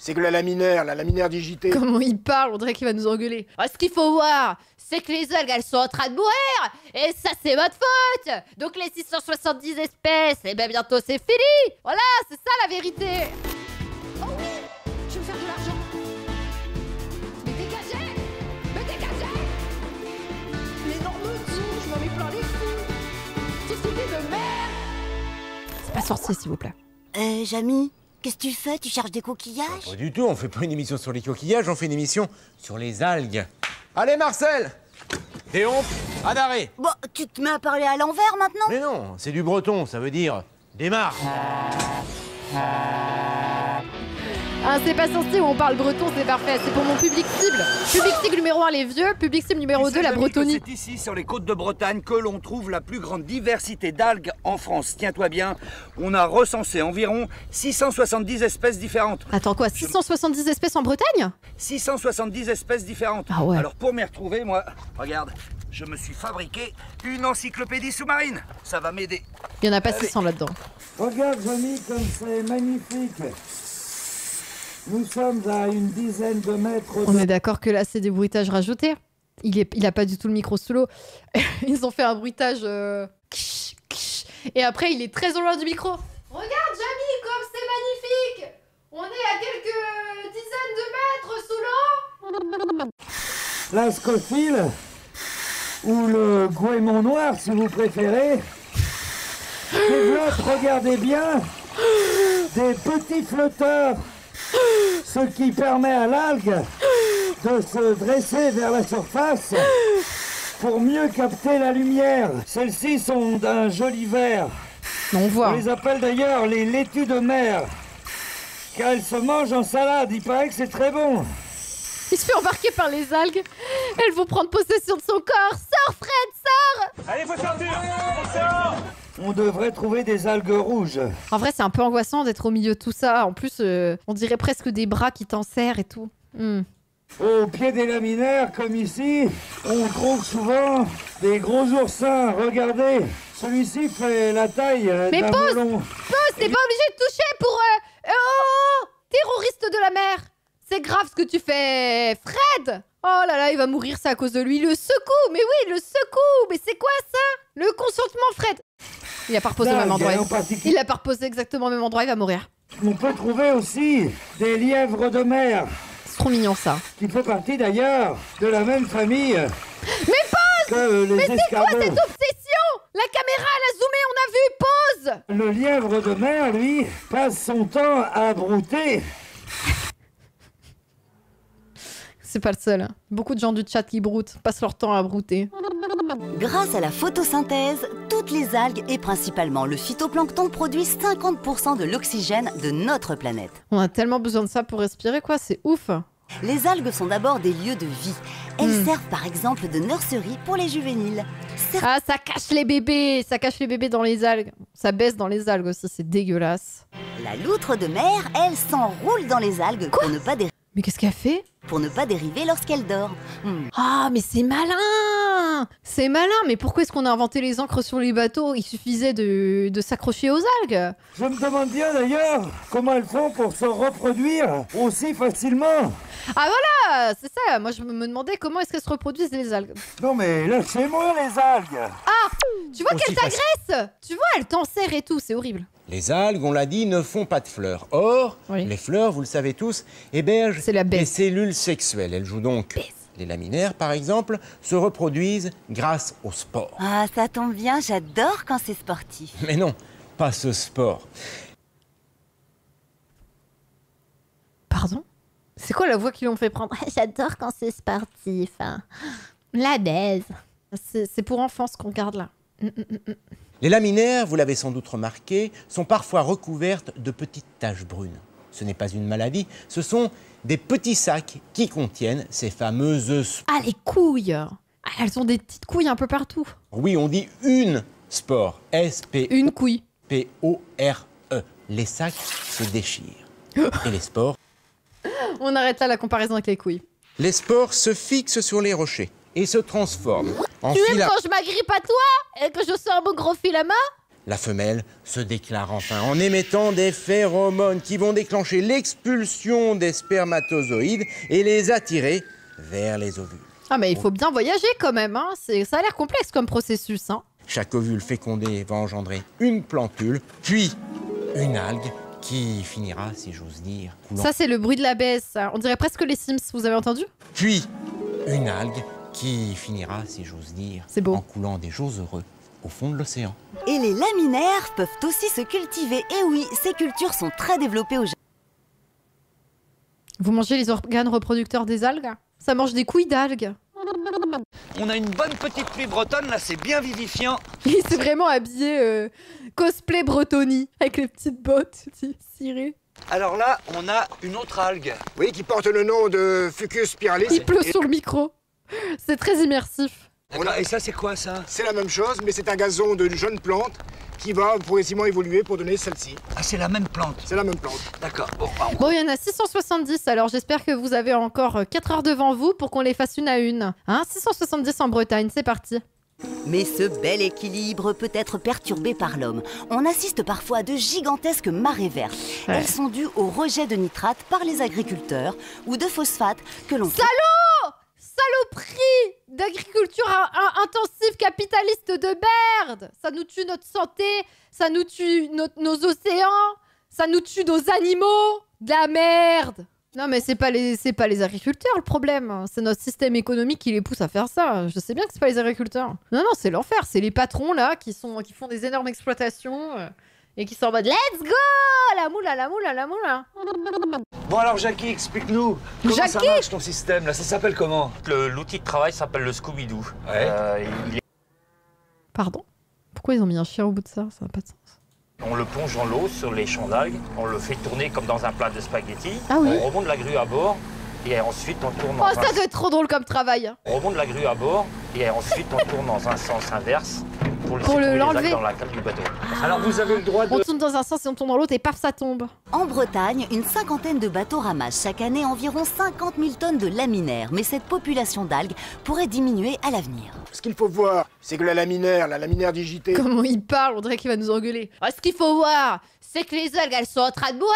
C'est que la laminaire digitée. Comment il parle, on dirait qu'il va nous engueuler. Ah, ce qu'il faut voir, c'est que les algues, elles sont en train de mourir. Et ça, c'est votre faute. Donc les 670 espèces, eh ben bientôt c'est fini. Voilà, c'est ça la vérité. Oh oui, je veux faire de l'argent. Mais dégagez. Mais dégagez. L'énorme tout, je m'en mets plein les coups. Société de merde. C'est pas sorcier, s'il vous plaît. Jamy, qu'est-ce que tu fais? Tu cherches des coquillages? Pas du tout, on fait pas une émission sur les coquillages, on fait une émission sur les algues. Allez Marcel, Théon, à d'arrêt. Bon, tu te mets à parler à l'envers maintenant? Mais non, c'est du breton, ça veut dire démarre. Ah, c'est pas sorcier où on parle breton, c'est parfait. C'est pour mon public cible. Public cible numéro 1, les vieux. Public cible numéro 2, la Bretonie. C'est ici, sur les côtes de Bretagne, que l'on trouve la plus grande diversité d'algues en France. Tiens-toi bien, on a recensé environ 670 espèces différentes. Attends quoi, 670 espèces en Bretagne? 670 espèces différentes. Ah ouais. Alors pour m'y retrouver, moi, regarde, je me suis fabriqué une encyclopédie sous-marine. Ça va m'aider. Il y en a pas 600 là-dedans. Regarde, Jamy, comme c'est magnifique. Nous sommes à une dizaine de mètres... On est d'accord que là, c'est des bruitages rajoutés. Il a pas du tout le micro sous l'eau. Ils ont fait un bruitage... Et après, il est très au loin du micro. Regarde, Jamy, comme c'est magnifique. On est à quelques dizaines de mètres sous l'eau. La Scofield, ou le goémon noir, si vous préférez, développe, regardez bien, des petits flotteurs. Ce qui permet à l'algue de se dresser vers la surface pour mieux capter la lumière. Celles-ci sont d'un joli vert. On voit. On les appelle d'ailleurs les laitues de mer, car elles se mangent en salade. Il paraît que c'est très bon. Il se fait embarquer par les algues. Elles vont prendre possession de son corps. Sors, Fred, sors. Allez, faut sortir. On devrait trouver des algues rouges. En vrai, c'est un peu angoissant d'être au milieu de tout ça. En plus, on dirait presque des bras qui t'enserrent et tout. Au pied des laminaires, comme ici, on trouve souvent des gros oursins. Regardez, celui-ci fait la taille d'un melon. Pause, t'es pas obligé de toucher pour... Oh, terroriste de la mer. C'est grave ce que tu fais, Fred. Oh là là, il va mourir, c'est à cause de lui. Le secoue, mais oui, le secoue. Mais c'est quoi ça? Le consentement, Fred. Il a pas reposé au même endroit. Il a pas reposé exactement au même endroit, il va mourir. On peut trouver aussi des lièvres de mer. C'est trop mignon ça. Qui fait partie d'ailleurs de la même famille. Mais pause! Que les mais c'est quoi escargots. cette obsession? La caméra, elle a zoomé, on a vu, pause! Le lièvre de mer, lui, passe son temps à brouter. C'est pas le seul. Hein. Beaucoup de gens du chat qui broutent, passent leur temps à brouter. Grâce à la photosynthèse, toutes les algues et principalement le phytoplancton produisent 50% de l'oxygène de notre planète. On a tellement besoin de ça pour respirer, quoi, c'est ouf. Les algues sont d'abord des lieux de vie. Elles servent par exemple de nurserie pour les juvéniles. Ah, ça cache les bébés. Ça cache les bébés dans les algues. Ça baisse dans les algues aussi, c'est dégueulasse. La loutre de mer, elle s'enroule dans les algues pour ne pas dériver. Mais qu'est-ce qu'elle fait? Pour ne pas dériver lorsqu'elle dort. Ah, mais c'est malin! C'est malin, mais pourquoi est-ce qu'on a inventé les encres sur les bateaux? Il suffisait de s'accrocher aux algues. Je me demande bien d'ailleurs comment elles font pour se reproduire aussi facilement. Ah voilà, c'est ça. Moi, je me demandais comment est-ce qu'elles se reproduisent les algues. Non mais lâchez-moi les algues. Ah, tu vois qu'elles t'agressent. Tu vois, elles t'enserrent et tout, c'est horrible. Les algues, on l'a dit, ne font pas de fleurs. Or, les fleurs, vous le savez tous, hébergent des cellules sexuelles. Elles jouent donc. Les laminaires, par exemple, se reproduisent grâce au sport. Ah, ça tombe bien, j'adore quand c'est sportif. Mais non, pas ce sport. Pardon? C'est quoi la voix qu'ils l'ont fait prendre? J'adore quand c'est sportif. Hein. La baise. C'est pour enfants ce qu'on regarde là. Les laminaires, vous l'avez sans doute remarqué, sont parfois recouvertes de petites taches brunes. Ce n'est pas une maladie, ce sont des petits sacs qui contiennent ces fameuses... Ah, les couilles! Ah, elles ont des petites couilles un peu partout. Oui, on dit une spore. S-P-O... Une couille. P-O-R-E. Les sacs se déchirent. Et les spores... On arrête là la comparaison avec les couilles. Les spores se fixent sur les rochers et se transforment en Tu aimes quand je m'agrippe à toi et que je sors mon gros filament? La femelle se déclare enfin en émettant des phéromones qui vont déclencher l'expulsion des spermatozoïdes et les attirer vers les ovules. Ah mais il faut bien voyager quand même, hein. Ça a l'air complexe comme processus, hein. Chaque ovule fécondé va engendrer une plantule, puis une algue qui finira, si j'ose dire, coulant. Ça c'est le bruit de la baisse, ça. On dirait presque les Sims, vous avez entendu? Puis une algue qui finira, si j'ose dire, en coulant des jours heureux au fond de l'océan. Et les laminaires peuvent aussi se cultiver. Et oui, ces cultures sont très développées au Japon. Vous mangez les organes reproducteurs des algues? Ça mange des couilles d'algues. On a une bonne petite pluie bretonne, là, c'est bien vivifiant. Il s'est vraiment habillé cosplay Bretonie, avec les petites bottes cirées. Alors là, on a une autre algue. Oui, qui porte le nom de Fucus spiralis. Il pleut sur le micro. C'est très immersif. Et ça, c'est quoi, ça? C'est la même chose, mais c'est un gazon de jeune plante qui va progressivement évoluer pour donner celle-ci. Ah, c'est la même plante? C'est la même plante. D'accord. Bon, il y en a 670, alors j'espère que vous avez encore 4 heures devant vous pour qu'on les fasse une à une. Hein, 670 en Bretagne, c'est parti. Mais ce bel équilibre peut être perturbé par l'homme. On assiste parfois à de gigantesques marées vertes. Ouais. Elles sont dues au rejet de nitrates par les agriculteurs ou de phosphates que l'on... Salaud! Saloperie d'agriculture intensive capitaliste de merde! Ça nous tue notre santé, ça nous tue nos océans, ça nous tue nos animaux! De la merde! Non mais c'est pas les agriculteurs le problème, c'est notre système économique qui les pousse à faire ça. Je sais bien que c'est pas les agriculteurs. Non, c'est l'enfer, c'est les patrons là qui font des énormes exploitations et qui sont en mode let's go! La moula, la moula, la moula. Bon alors Jackie, explique-nous, comment ça marche ton système là? Ça s'appelle comment? L'outil de travail s'appelle le Scooby-Doo. Ouais. Pardon? Pourquoi ils ont mis un chien au bout de ça? Ça n'a pas de sens. On le plonge dans l'eau sur les champs d'algues, on le fait tourner comme dans un plat de spaghettis, ah oui. On remonte la grue à bord et ensuite on tourne ça doit être trop drôle comme travail. On remonte la grue à bord et ensuite on tourne dans un sens inverse pour l'enlever dans la cale du bateau. Alors vous avez le droit de... On tourne dans un sens et on tourne dans l'autre et paf, ça tombe. En Bretagne, une cinquantaine de bateaux ramassent chaque année environ 50 000 tonnes de laminaires. Mais cette population d'algues pourrait diminuer à l'avenir. Ce qu'il faut voir, c'est que la laminaire digitée... Comment il parle, on dirait qu'il va nous engueuler. Ce qu'il faut voir, c'est que les algues, elles sont en train de mourir.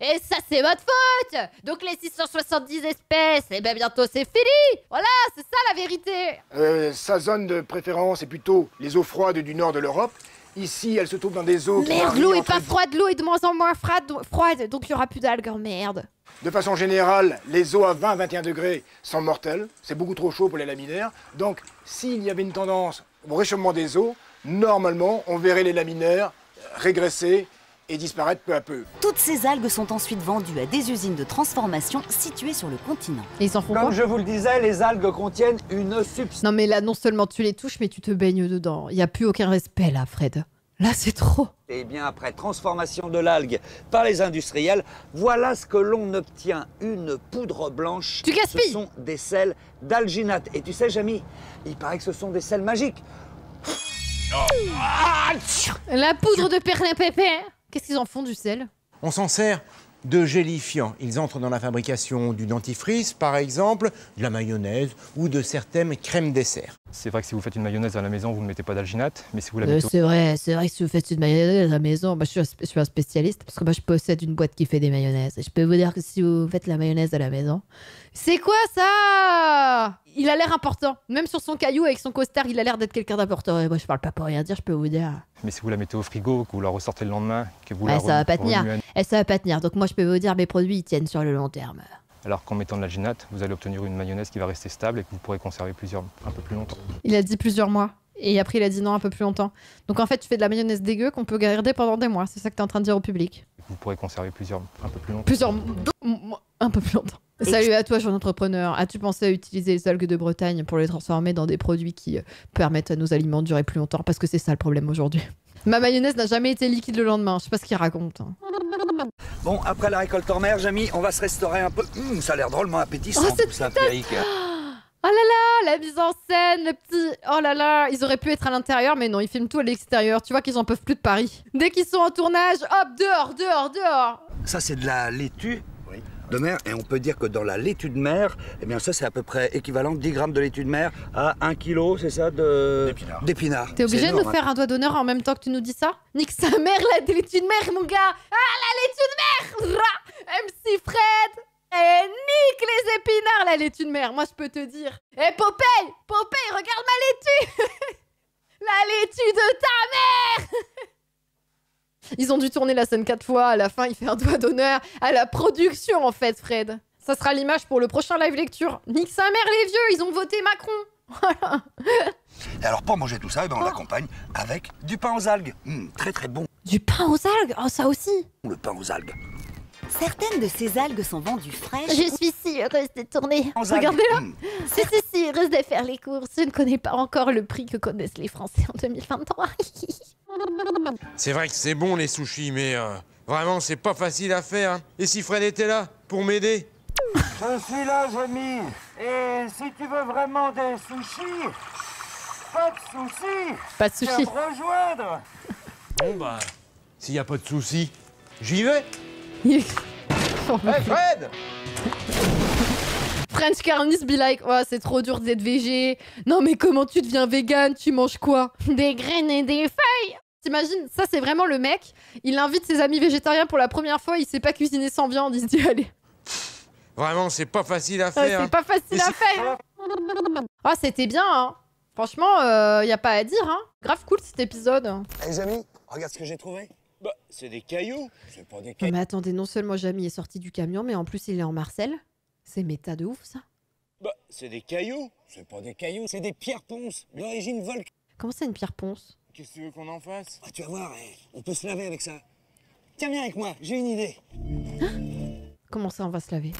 Et ça, c'est votre faute. Donc les 670 espèces, et ben bientôt c'est fini. Voilà, c'est ça la vérité. Sa zone de préférence est plutôt les eaux froides du nord de l'Europe. Ici, elle se trouve dans des eaux... Merde, l'eau est pas froide, l'eau est de moins en moins froide, donc il y aura plus d'algues, oh merde. De façon générale, les eaux à 20-21 degrés sont mortelles. C'est beaucoup trop chaud pour les laminaires. Donc, s'il y avait une tendance au réchauffement des eaux, normalement, on verrait les laminaires régresser et disparaître peu à peu. Toutes ces algues sont ensuite vendues à des usines de transformation situées sur le continent. Et ils en font Comme quoi? je vous le disais, les algues contiennent une substance... Non mais là, non seulement tu les touches, mais tu te baignes dedans. Il n'y a plus aucun respect là, Fred. Là, c'est trop. Et bien après transformation de l'algue par les industriels, voilà ce que l'on obtient, une poudre blanche. Tu gaspilles. Ce sont des sels d'alginate. Et tu sais, Jamy, il paraît que ce sont des sels magiques. La poudre de perlimpinpin. Qu'est-ce qu'ils en font du sel? On s'en sert de gélifiants. Ils entrent dans la fabrication du dentifrice, par exemple, de la mayonnaise ou de certaines crèmes dessert. C'est vrai que si vous faites une mayonnaise à la maison, vous ne mettez pas d'alginate, mais si vous la mettez... C'est vrai que si vous faites une mayonnaise à la maison, moi je suis un spécialiste, parce que moi je possède une boîte qui fait des mayonnaises. Et je peux vous dire que si vous faites la mayonnaise à la maison... C'est quoi ça? Il a l'air important. Même sur son caillou avec son costard, il a l'air d'être quelqu'un d'important. Et moi je parle pas pour rien dire, je peux vous dire... Mais si vous la mettez au frigo, que vous la ressortez le lendemain, que vous ça va pas tenir. Ça va pas tenir. Donc moi je peux vous dire, mes produits ils tiennent sur le long terme. Alors qu'en mettant de l'alginate, vous allez obtenir une mayonnaise qui va rester stable et que vous pourrez conserver un peu plus longtemps. Il a dit plusieurs mois. Et après il a dit non, un peu plus longtemps. Donc en fait tu fais de la mayonnaise dégueu qu'on peut garder pendant des mois. C'est ça que t'es en train de dire au public. Vous pourrez conserver un peu plus longtemps. Un peu plus longtemps. Salut à toi, jeune entrepreneur. As-tu pensé à utiliser les algues de Bretagne pour les transformer dans des produits qui permettent à nos aliments de durer plus longtemps? Parce que c'est ça le problème aujourd'hui. Ma mayonnaise n'a jamais été liquide le lendemain. Je sais pas ce qu'il raconte. Bon, après la récolte en mer, Jamy, on va se restaurer un peu. Ça a l'air drôlement appétissant, tout ça, Pierrick. Oh là là, la mise en scène, le petit... Oh là là, ils auraient pu être à l'intérieur, mais non, ils filment tout à l'extérieur. Tu vois qu'ils en peuvent plus de Paris. Dès qu'ils sont en tournage, hop, dehors. Ça, c'est de la laitue. Oui. de mer. Et on peut dire que dans la laitue de mer, eh bien ça c'est à peu près équivalent 10 grammes de laitue de mer à 1 kg, c'est ça, d'épinards. T'es obligé de nous faire un doigt d'honneur en même temps que tu nous dis ça? Nique sa mère, la laitue de mer, mon gars! Ah, la laitue de mer! MC Fred! Eh, nique les épinards, la laitue de mer, moi je peux te dire. Eh, Popeye! Popeye, regarde ma laitue! La laitue de ta mère! Ils ont dû tourner la scène 4 fois, à la fin il fait un doigt d'honneur à la production en fait, Fred. Ça sera l'image pour le prochain live lecture. Nique sa mère les vieux, ils ont voté Macron. Voilà. Et alors pour manger tout ça, eh ben, on l'accompagne avec du pain aux algues. Très très bon. Du pain aux algues? Oh ça aussi. Le pain aux algues. Certaines de ces algues sont vendues fraîches. Je suis si heureuse de tourner. Regardez-la. Si heureuse de faire les courses. Je ne connais pas encore le prix que connaissent les Français en 2023. C'est vrai que c'est bon les sushis, mais vraiment c'est pas facile à faire. Hein. Et si Fred était là pour m'aider? Je suis là, Jamy. Et si tu veux vraiment des sushis, pas de soucis. Pas de sushis. Viens me rejoindre. Bon bah, s'il y a pas de soucis, j'y vais. Hey Fred! French Carnis be like, oh, c'est trop dur d'être végé. Non mais comment tu deviens vegan? Tu manges quoi? Des graines et des feuilles. T'imagines, ça c'est vraiment le mec. Il invite ses amis végétariens pour la première fois, il sait pas cuisiner sans viande, il se dit allez. Vraiment, c'est pas facile à faire. C'est pas facile à faire. Ah, c'était bien, hein. Franchement, y a pas à dire, hein. Grave cool cet épisode. Hey, Jamy, regarde ce que j'ai trouvé. Bah, c'est des cailloux. C'est pas des cailloux. Mais attendez, non seulement Jamy est sorti du camion, mais en plus il est en Marcel. C'est méta de ouf, ça. Bah, c'est des cailloux. C'est pas des cailloux, c'est des pierres ponces d'origine volcanique. Comment c'est une pierre ponce? Qu'est-ce que tu veux qu'on en fasse? Ah, tu vas voir, on peut se laver avec ça. Tiens, viens avec moi, j'ai une idée. Comment ça, on va se laver?